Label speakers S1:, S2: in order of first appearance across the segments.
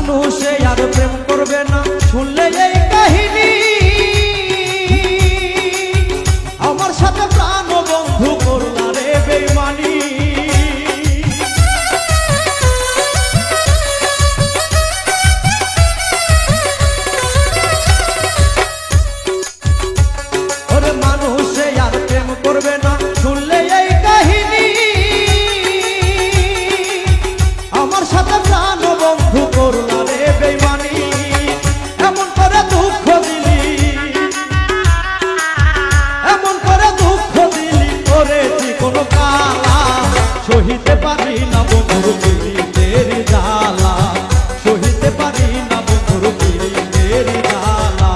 S1: মানুষে আর প্রেম করবে না শুনলে এই কাহিনী, আমার সাথে প্রাণ বন্ধু করলা রে বেঈমানি। ওরে মানুষে আর প্রেম করবে না শুনলে এই কাহিনী, আমার সাথে প্রাণ বন্ধু করলা রে বেঈমানি। এমন করে দুঃখ দিলি, এমন করে দুঃখ দিলি, করেছি কোনো কালা, সহিতে পারি না বন্ধুর পীড়িতের জ্বালা, সহিতে পারি না বন্ধুর পীড়িতের জ্বালা।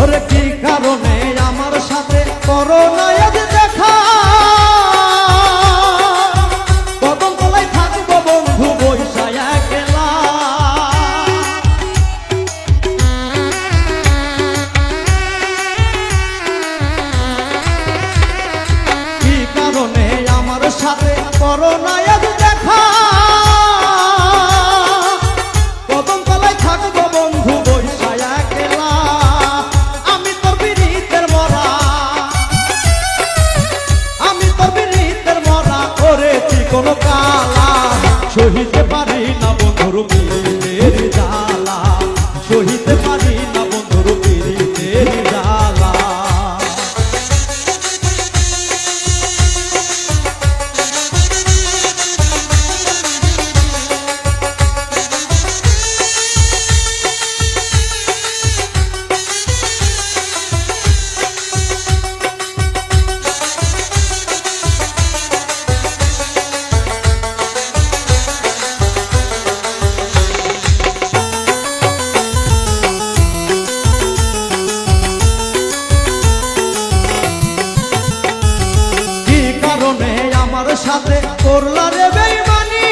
S1: ওরে কি কারণে আমার সাথে করো না আজ দেখা, কদম তলায় থাকবো বন্ধু বইসা একলা। কি কারণে আমার সাথে করো না আজ দেখা, কদম তলায় থাকবো বন্ধু বইসা একলা। আমি তোর বিরীতের মরা, আমি তোর বিরীতের মরা, করেছি কোনো কালা, সহিতে পারি না বন্ধুর পীড়িতের জ্বালা, সহিতে পারি না বন্ধুর পীড়িতের জ্বালা। আমার সাথে করলা রে বেঈমানি,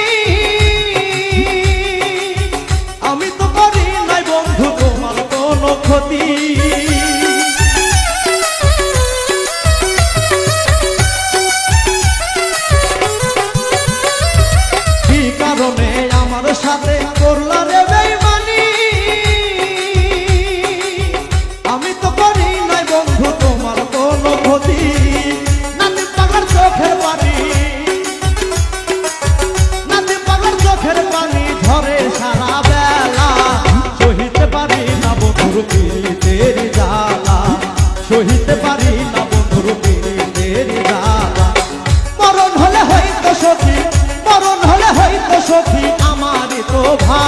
S1: আমি তো করি নাই বন্ধু তোমার কোনো ক্ষতি। কি কারণে আমার সাথে করলা রে বেঈমানি, আমি তো করি নাই বন্ধু তোমার কোনো ক্ষতি। নাতি পাগলার চোখের পানি, নাতি পাগলার চোখের পানি ঝরে সারা বেলা, সহিতে পারি না বন্ধুর পীড়িতের জ্বালা, সহিতে পারি না বন্ধুর পীড়িতের জ্বালা। মরণ হলে হয়তো সখী, মরণ হলে হয়তো সখী আমারই তো ভাই।